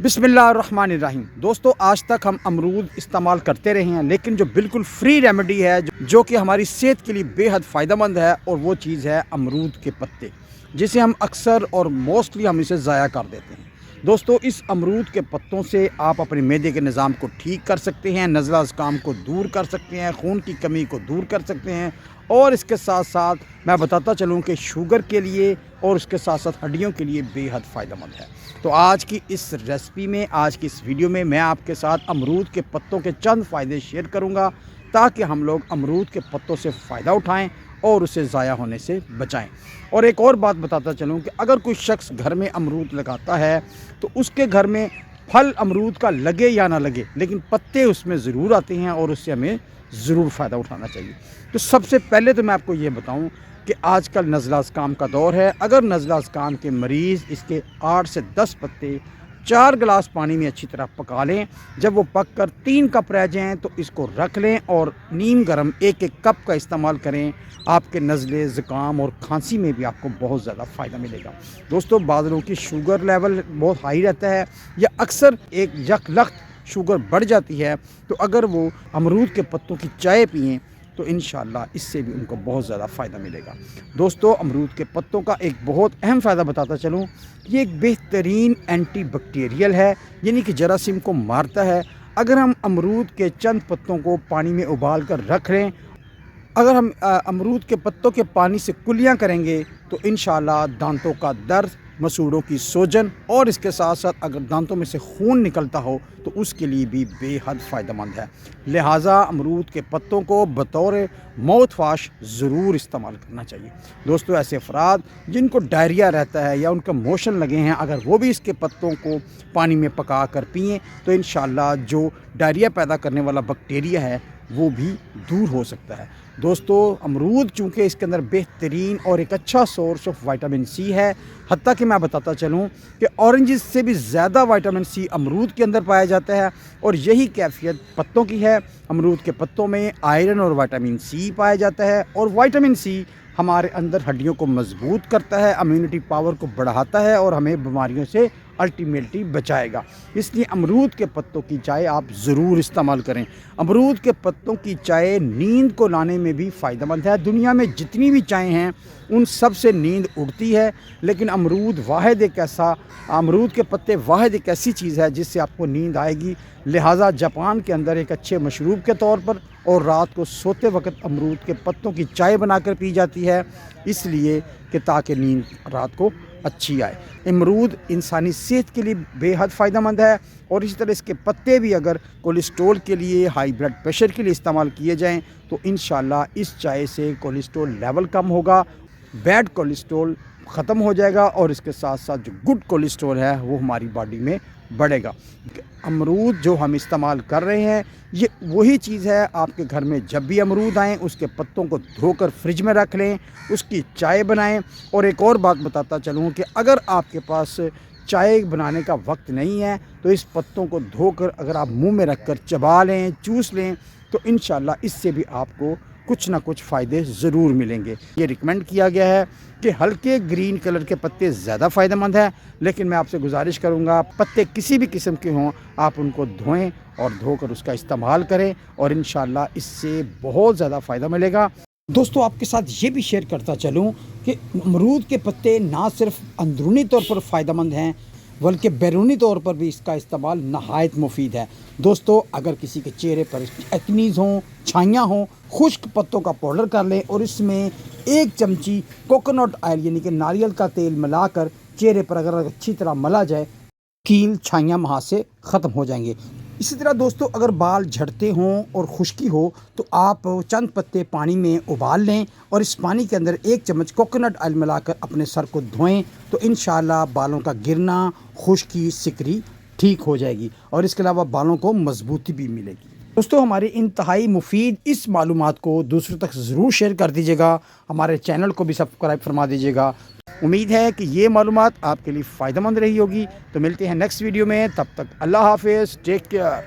بسم اللہ الرحمن الرحیم۔ دوستو، آج تک ہم امرود استعمال کرتے رہے ہیں، لیکن جو بالکل فری ریمیڈی ہے جو کہ ہماری صحت کے لیے بے حد فائدہ مند ہے، اور وہ چیز ہے امرود کے پتے، جسے ہم اکثر اور موسٹلی ہم اسے ضائع کر دیتے ہیں۔ دوستو، اس امرود کے پتوں سے آپ اپنے معدے کے نظام کو ٹھیک کر سکتے ہیں، نزلہ زکام کو دور کر سکتے ہیں، خون کی کمی کو دور کر سکتے ہیں، اور اس کے ساتھ ساتھ میں بتاتا چلوں کہ شوگر کے لیے اور اس کے ساتھ ساتھ ہڈیوں کے لیے بے حد فائدہ مند ہے۔ تو آج کی اس ریسپی میں، آج کی اس ویڈیو میں آپ کے ساتھ امرود کے پتوں کے چند فائدے شیئر کروں گا، تاکہ ہم لوگ امرود کے پتوں سے فائدہ اٹھائیں اور اسے ضائع ہونے سے بچائیں۔ اور ایک اور بات بتاتا چلوں کہ اگر کوئی شخص گھر میں امرود لگاتا ہے تو اس کے گھر میں پھل امرود کا لگے یا نہ لگے، لیکن پتے اس میں ضرور آتے ہیں، اور اس سے ہمیں ضرور فائدہ اٹھانا چاہیے۔ تو سب سے پہلے تو میں آپ کو یہ بتاؤں کہ آج کل نزلہ زکام کا دور ہے۔ اگر نزلہ زکام کے مریض اس کے 8 سے 10 پتے 4 گلاس پانی میں اچھی طرح پکا لیں، جب وہ پک کر 3 کپ رہ جائیں تو اس کو رکھ لیں اور نیم گرم 1 کپ کا استعمال کریں۔ آپ کے نزلے، زکام اور کھانسی میں بھی آپ کو بہت زیادہ فائدہ ملے گا۔ دوستو، بعض لوگوں کی شوگر لیول بہت ہائی رہتا ہے، یا اکثر ایک یک لخت شوگر بڑھ جاتی ہے، تو اگر وہ امرود کے پتوں کی چائے پئیں تو انشاءاللہ اس سے بھی ان کو بہت زیادہ فائدہ ملے گا۔ دوستو، امرود کے پتوں کا ایک بہت اہم فائدہ بتاتا چلوں، یہ ایک بہترین اینٹی بیکٹیریل ہے، یعنی کہ جراثیم کو مارتا ہے۔ اگر ہم امرود کے چند پتوں کو پانی میں ابال کر رکھ لیں، اگر ہم امرود کے پتوں کے پانی سے کلیاں کریں گے تو انشاءاللہ دانتوں کا درد، مسوڑوں کی سوجن، اور اس کے ساتھ ساتھ اگر دانتوں میں سے خون نکلتا ہو تو اس کے لیے بھی بے حد فائدہ مند ہے۔ لہٰذا امرود کے پتوں کو بطور ماؤتھ واش ضرور استعمال کرنا چاہیے۔ دوستو، ایسے افراد جن کو ڈائریا رہتا ہے یا ان کا موشن لگے ہیں، اگر وہ بھی اس کے پتوں کو پانی میں پکا کر پئیں تو انشاءاللہ جو ڈائریا پیدا کرنے والا بیکٹیریا ہے وہ بھی دور ہو سکتا ہے۔ دوستو، امرود چونکہ اس کے اندر بہترین اور ایک اچھا سورس آف وائٹامن سی ہے، حتیٰ کہ میں بتاتا چلوں کہ اورنجز سے بھی زیادہ وائٹامن سی امرود کے اندر پایا جاتا ہے، اور یہی کیفیت پتوں کی ہے۔ امرود کے پتوں میں آئرن اور وائٹامن سی پایا جاتا ہے، اور وائٹامن سی ہمارے اندر ہڈیوں کو مضبوط کرتا ہے، امیونٹی پاور کو بڑھاتا ہے، اور ہمیں بیماریوں سے الٹیمیٹلی بچائے گا۔ اس لیے امرود کے پتوں کی چائے آپ ضرور استعمال کریں۔ امرود کے پتوں کی چائے نیند کو لانے میں بھی فائدہ مند ہے۔ دنیا میں جتنی بھی چائیں ہیں ان سب سے نیند اڑتی ہے، لیکن امرود کے پتے واحد ایک ایسی چیز ہے جس سے آپ کو نیند آئے گی۔ لہٰذا جاپان کے اندر ایک اچھے مشروب کے طور پر اور رات کو سوتے وقت امرود کے پتوں کی چائے بنا کر پی جاتی ہے، اس لیے کہ تاکہ نیند رات کو اچھی آئے۔ امرود انسانی صحت کے لیے بے حد فائدہ مند ہے، اور اسی طرح اس کے پتے بھی اگر کولیسٹرول کے لیے، ہائی بلڈ پریشر کے لیے استعمال کیے جائیں تو انشاءاللہ اس چائے سے کولیسٹرول لیول کم ہوگا، بیڈ کولیسٹرول ختم ہو جائے گا، اور اس کے ساتھ ساتھ جو گڈ کولیسٹرول ہے وہ ہماری باڈی میں بڑھے گا۔ امرود جو ہم استعمال کر رہے ہیں یہ وہی چیز ہے۔ آپ کے گھر میں جب بھی امرود آئیں اس کے پتوں کو دھو کر فریج میں رکھ لیں، اس کی چائے بنائیں۔ اور ایک اور بات بتاتا چلوں کہ اگر آپ کے پاس چائے بنانے کا وقت نہیں ہے تو اس پتوں کو دھو کر اگر آپ منہ میں رکھ کر چبا لیں، چوس لیں، تو انشاءاللہ اس سے بھی آپ کو کچھ نہ کچھ فائدے ضرور ملیں گے۔ یہ ریکمینڈ کیا گیا ہے کہ ہلکے گرین کلر کے پتے زیادہ فائدہ مند ہیں، لیکن میں آپ سے گزارش کروں گا پتے کسی بھی قسم کے ہوں آپ ان کو دھوئیں اور دھو کر اس کا استعمال کریں، اور انشاءاللہ اس سے بہت زیادہ فائدہ ملے گا۔ دوستو، آپ کے ساتھ یہ بھی شیئر کرتا چلوں کہ امرود کے پتے نہ صرف اندرونی طور پر فائدہ مند ہیں بلکہ بیرونی طور پر بھی اس کا استعمال نہایت مفید ہے۔ دوستو، اگر کسی کے چہرے پر ایکنیز ہوں، چھائیاں ہوں، خشک پتوں کا پاؤڈر کر لیں اور اس میں 1 چمچی کوکونٹ آئل یعنی کہ ناریل کا تیل ملا کر چہرے پر اگر اچھی طرح ملا جائے، کیل، چھائیاں وہاں سے ختم ہو جائیں گے۔ اسی طرح دوستو، اگر بال جھڑتے ہوں اور خشکی ہو تو آپ چند پتے پانی میں ابال لیں، اور اس پانی کے اندر 1 چمچ کوکونٹ آئل ملا کر اپنے سر کو دھوئیں، تو انشاءاللہ بالوں کا گرنا، خشکی، سکری ٹھیک ہو جائے گی، اور اس کے علاوہ بالوں کو مضبوطی بھی ملے گی۔ دوستو، ہماری انتہائی مفید اس معلومات کو دوسروں تک ضرور شیئر کر دیجیے گا، ہمارے چینل کو بھی سبسکرائب فرما دیجیے گا۔ امید ہے کہ یہ معلومات آپ کے لیے فائدہ مند رہی ہوگی۔ تو ملتے ہیں نیکسٹ ویڈیو میں، تب تک اللہ حافظ، ٹیک کیئر۔